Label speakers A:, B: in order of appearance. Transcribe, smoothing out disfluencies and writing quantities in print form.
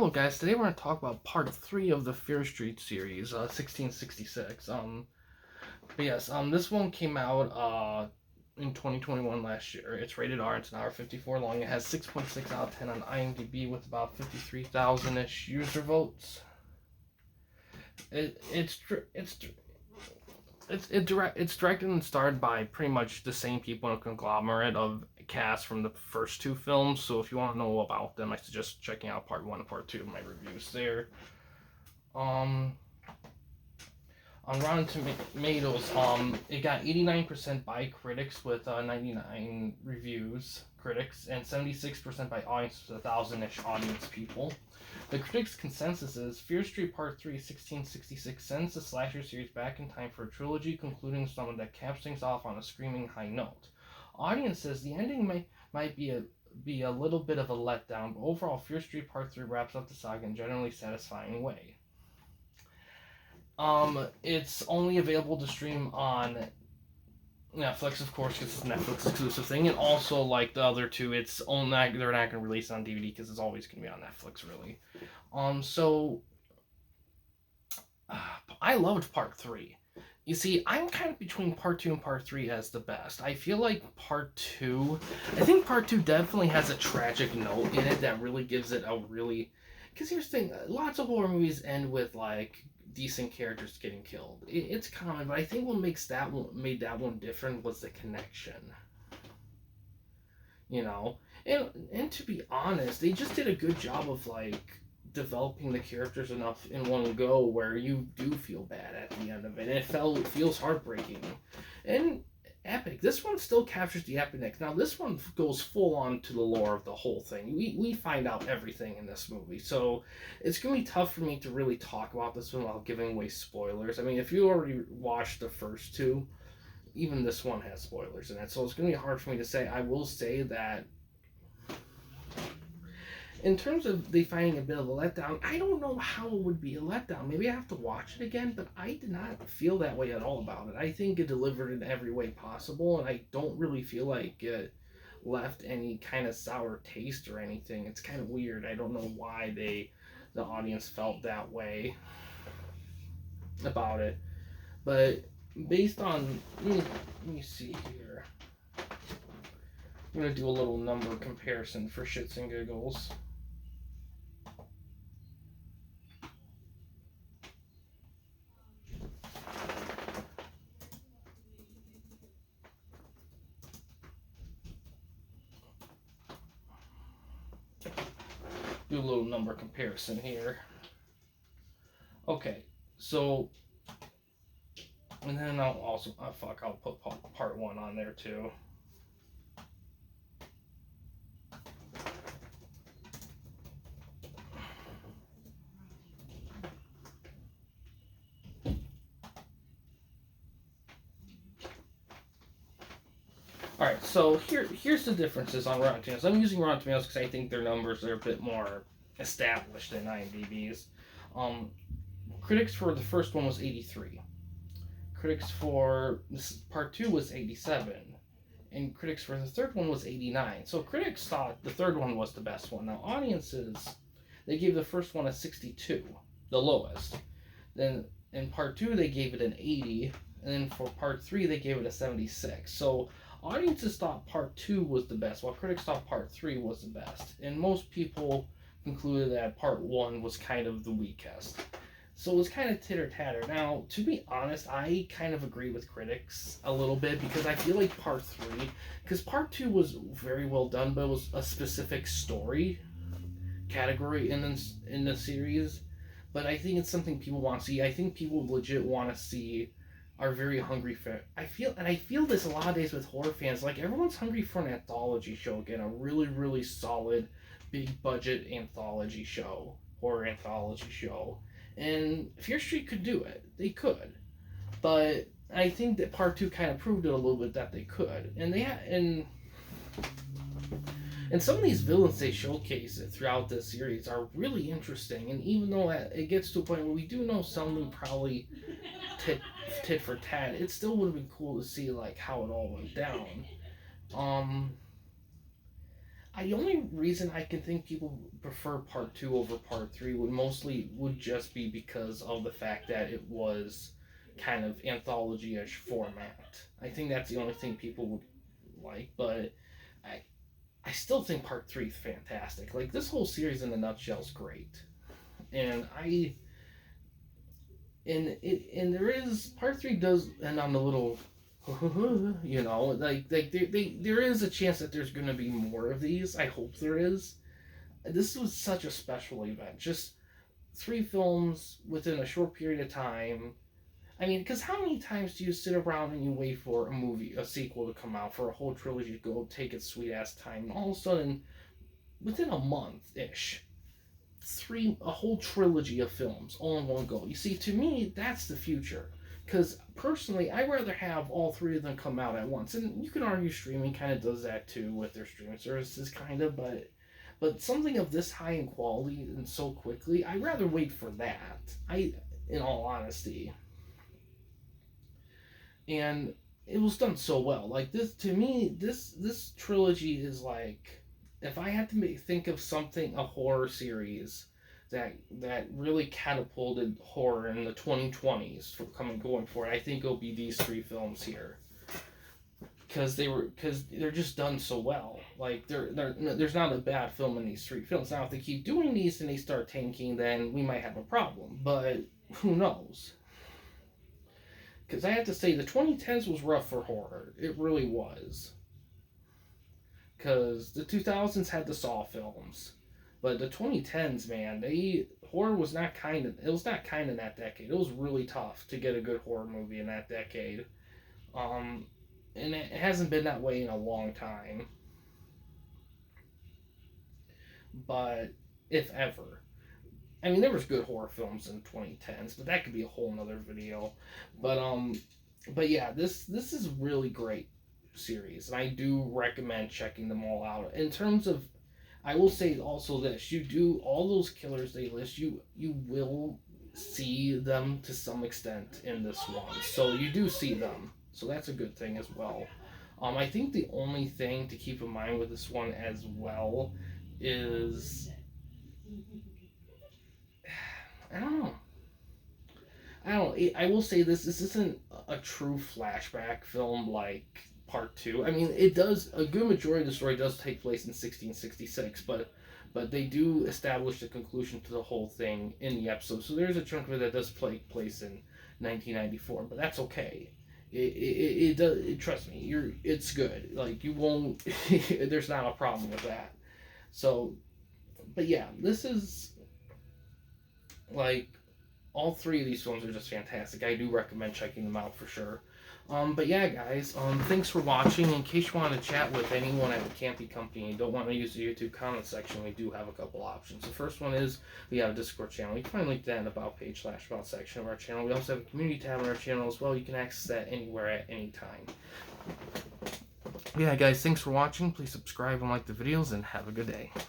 A: Hello guys, today we're going to talk about part 3 of the Fear Street series, 1666. This one came out in 2021 last year. It's rated R, it's an hour 54 long. It has 6.6 out of 10 on IMDb with about 53,000-ish user votes. It's directed and starred by pretty much the same people in a conglomerate of cast from the first two films. So if you want to know about them, I suggest checking out part 1 and part 2 of my reviews there. On Rotten Tomatoes, it got 89% by critics with 99 critics, and 76% by audience with 1,000-ish audience people. The critics' consensus is Fear Street Part 3, 1666 sends the slasher series back in time for a trilogy, concluding someone that caps things off on a screaming high note. Audience says the ending might be a little bit of a letdown, but overall Fear Street Part 3 wraps up the saga in a generally satisfying way. It's only available to stream on Netflix, of course, because it's a Netflix exclusive thing, and also like the other two, they're not going to release it on DVD because it's always going to be on Netflix, really. I loved Part 3. You see, I'm kind of between Part 2 and Part 3 as the best. I feel like I think Part 2 definitely has a tragic note in it that really gives it a really... Because here's the thing, lots of horror movies end with, like, decent characters getting killed. It's common, but I think what made that one different was the connection. You know? And to be honest, they just did a good job of, like, developing the characters enough in one go where you do feel bad at the end of it. And it feels heartbreaking. And epic. This one still captures the epicness. Now, this one goes full on to the lore of the whole thing. We find out everything in this movie. So it's going to be tough for me to really talk about this one without giving away spoilers. I mean, if you already watched the first two, even this one has spoilers in it. So it's going to be hard for me to say. I will say that in terms of they finding a bit of a letdown, I don't know how it would be a letdown. Maybe I have to watch it again, but I did not feel that way at all about it. I think it delivered in every way possible, and I don't really feel like it left any kind of sour taste or anything. It's kind of weird. I don't know why the audience felt that way about it. But based on, let me see here. I'm going to do a little number comparison for shits and giggles. Do a little number comparison here. Okay, so, and then I'll also, I'll put part 1 on there too. Alright, so here's the differences on Rotten Tomatoes. I'm using Rotten Tomatoes because I think their numbers are a bit more established than IMDb's. Critics for the first one was 83. Critics for part 2 was 87. And critics for the third one was 89. So critics thought the third one was the best one. Now audiences, they gave the first one a 62, the lowest. Then in part 2 they gave it an 80. And then for part 3 they gave it a 76. So audiences thought part 2 was the best, while critics thought part 3 was the best. And most people concluded that part 1 was kind of the weakest. So it was kind of titter-tatter. Now, to be honest, I kind of agree with critics a little bit, because I feel like part 3, because part 2 was very well done, but it was a specific story category in the series. But I think it's something people want to see. I think people legit want to see, are very hungry for it. I feel this a lot of days with horror fans. Like, everyone's hungry for an anthology show again, a really, really solid, big budget anthology show, horror anthology show. And Fear Street could do it. They could. But I think that part 2 kind of proved it a little bit that they could. And some of these villains they showcase throughout this series are really interesting. And even though it gets to a point where we do know some of them probably tit for tat, it still would have been cool to see like how it all went down. The only reason I can think people prefer part two over part three would just be because of the fact that it was kind of anthology-ish format. I think that's the only thing people would like, but I I still think part three is fantastic. Like this whole series in a nutshell is great, and I and there is part three does end on a little there is a chance that there's going to be more of these. I hope there is. This was such a special event, just three films within a short period of time. I mean, because how many times do you sit around and you wait for a sequel to come out, for a whole trilogy to go take its sweet ass time, and all of a sudden within a month ish, a whole trilogy of films all in one go. You see, to me, that's the future. Because personally, I'd rather have all three of them come out at once. And you can argue streaming kind of does that too with their streaming services, kind of, but something of this high in quality and so quickly, I'd rather wait for that. In all honesty, and it was done so well. Like this, to me, this trilogy is like, if I had to think of something, a horror series that really catapulted horror in the 2020s for going forward, I think it'll be these three films here. Because they're just done so well. Like there's not a bad film in these three films. Now if they keep doing these and they start tanking, then we might have a problem. But who knows? Because I have to say the 2010s was rough for horror. It really was. Because the 2000s had the Saw films, but the 2010s, man, horror was not kind. It was not kind in that decade. It was really tough to get a good horror movie in that decade. And it hasn't been that way in a long time. But if ever, I mean, there was good horror films in 2010s, but that could be a whole nother video. But yeah, this is really great series, and I do recommend checking them all out. In terms of, I will say also this: you do all those killers they list, you will see them to some extent in this one, so you do see them. So that's a good thing as well. I think the only thing to keep in mind with this one as well is, I don't know. I don't know. I will say this: this isn't a true flashback film like Part Two. I mean, it does. A good majority of the story does take place in 1666, but they do establish the conclusion to the whole thing in the episode. So there's a chunk of it that does take place in 1994, but that's okay. It does. Trust me, it's good. Like you won't. There's not a problem with that. So, but yeah, this is like, all three of these films are just fantastic. I do recommend checking them out for sure. But yeah, guys, thanks for watching. In case you want to chat with anyone at the Campy Company and you don't want to use the YouTube comment section, we do have a couple options. The first one is we have a Discord channel. You can find a link to that in the About page / About section of our channel. We also have a community tab on our channel as well. You can access that anywhere at any time. Yeah, guys, thanks for watching. Please subscribe and like the videos, and have a good day.